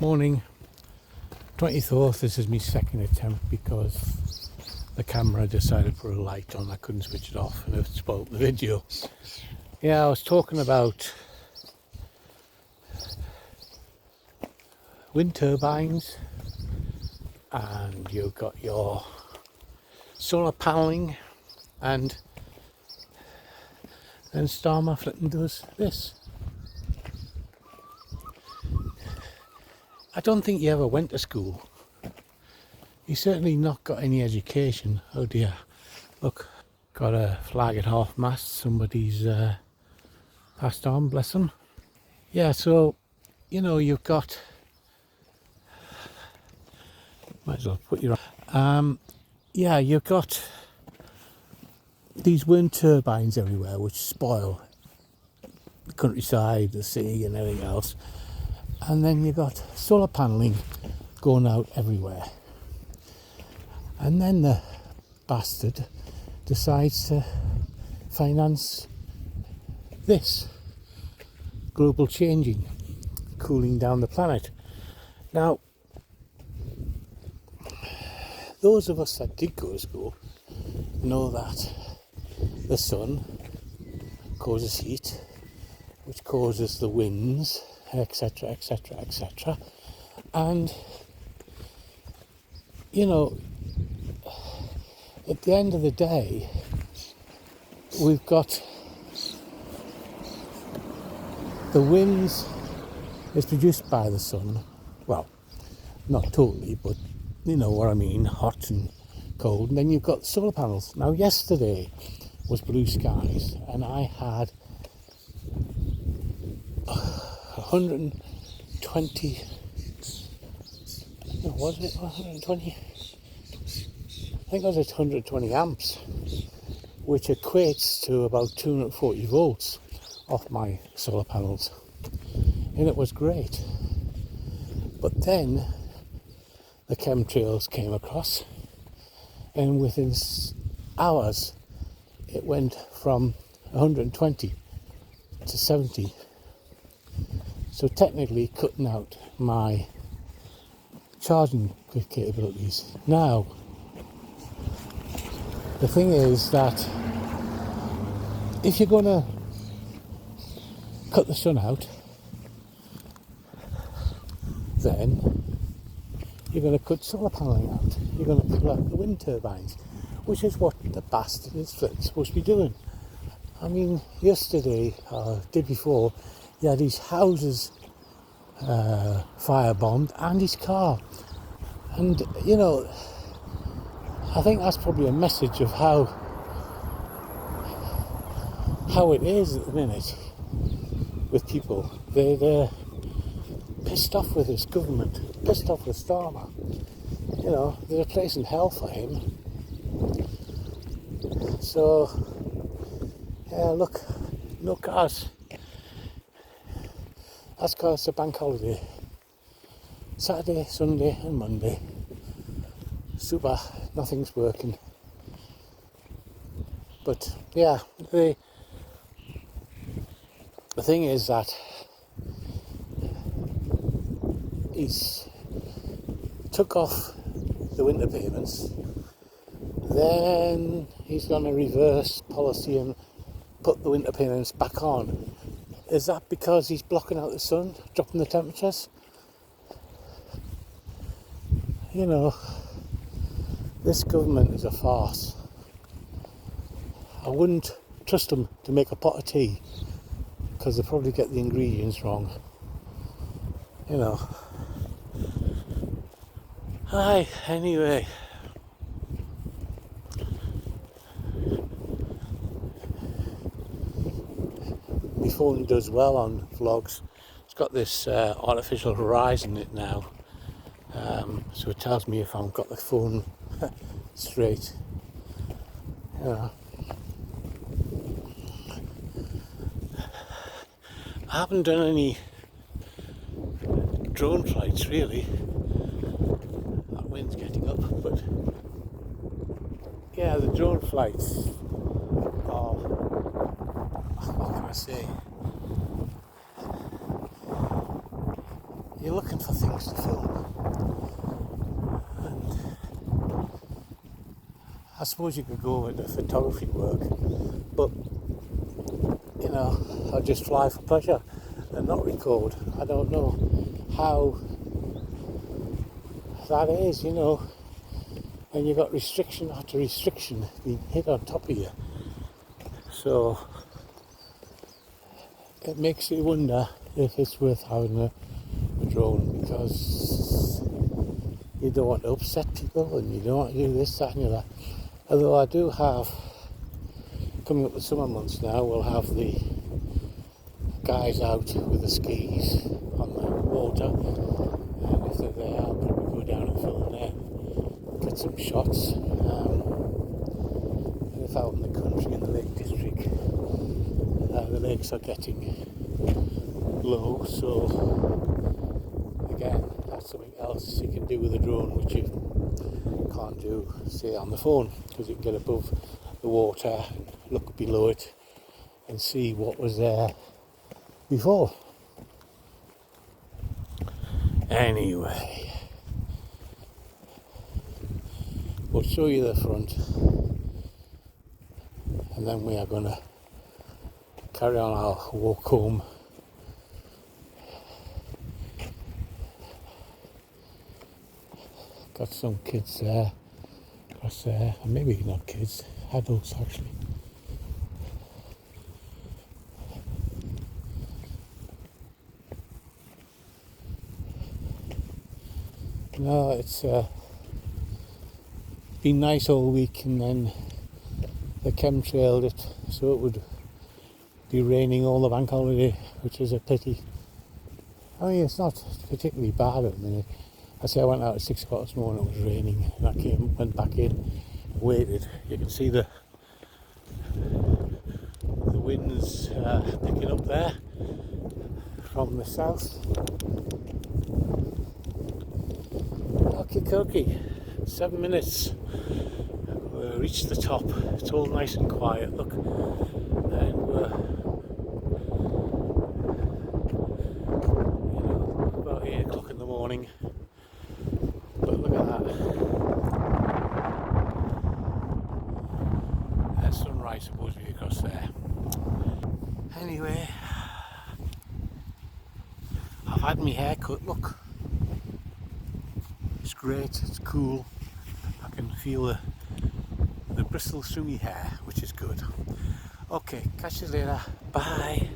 Morning, 24th. This is my second attempt because the camera decided to put a light on. I couldn't switch it off and it spoiled the video. Yeah, I was talking about wind turbines, and you've got your solar paneling, and then Starmer flipping does this. I don't think he ever went to school. He's certainly not got any education. Oh dear. Look, got a flag at half mast. Somebody's passed on, bless them. Yeah, so, you've got... Might as well put your... you've got these wind turbines everywhere which spoil the countryside, the sea and everything else. And then you've got solar paneling going out everywhere. And then the bastard decides to finance this global changing, cooling down the planet. Now, those of us that did go to school know that the sun causes heat, which causes the winds, etc, etc, etc. And at the end of the day, we've got the winds is produced by the sun. Well, not totally, but you know what I mean, hot and cold. And then you've got solar panels. Now, yesterday was blue skies, and I had 120, was it 120? I think it was 120 amps, which equates to about 240 volts off my solar panels, and it was great. But then the chemtrails came across, and within hours it went from 120 to 70. So technically cutting out my charging capabilities. Now, the thing is that if you're going to cut the sun out, then you're going to cut solar paneling out. You're going to cut out the wind turbines, which is what the bastard is supposed to be doing. I mean, yesterday, day before, he had his houses firebombed and his car. And, I think that's probably a message of how it is at the minute with people. They're pissed off with this government, pissed off with Starmer. They're a place in hell for him. So, yeah, look, no cars. That's because it's a bank holiday. Saturday, Sunday and Monday. Super, nothing's working. But yeah, the thing is that he's took off the winter payments, then he's going to reverse policy and put the winter payments back on. Is that because he's blocking out the sun, dropping the temperatures? This government is a farce. I wouldn't trust them to make a pot of tea, because they probably get the ingredients wrong. Hi, anyway. My phone does well on vlogs. It's got this artificial horizon in it now. So it tells me if I've got the phone straight. I haven't done any drone flights really. That wind's getting up, but yeah, the drone flights are, what can I say? you're looking for things to film. And I suppose you could go into photography work, but you know, I'll just fly for pleasure and not record. I don't know how that is, you know, and you've got restriction after restriction being hit on top of you. So it makes you wonder if it's worth having a drone, because you don't want to upset people and you don't want to do this, that and the other. Although I do have, coming up the summer months now, we'll have the guys out with the skis on the water, and if they're there I'll probably go down and film there, get some shots. And if out in the country in the Lake District, the lakes are getting low, so again, that's something else you can do with a drone which you can't do, say, on the phone, because you can get above the water, look below it and see what was there before. Anyway, we'll show you the front and then we are going to carry on our walk home. Got some kids there, across there, and maybe not kids, adults actually. No, it's been nice all week, and then they chemtrailed it so it would be raining all the bank holiday, which is a pity. I mean, it's not particularly bad at the minute. I say I went out at 6 o'clock this morning, it was raining, and I went back in, waited. You can see the winds picking up there from the south. Okie 7 minutes. We reached the top. It's all nice and quiet. Look, and we're about 8 o'clock in the morning. But look at that. There's sunrise supposed to be across there. Anyway, I've had my hair cut. Look. It's great, it's cool. I can feel the bristles through my hair, which is good. Okay, catch you later. Bye.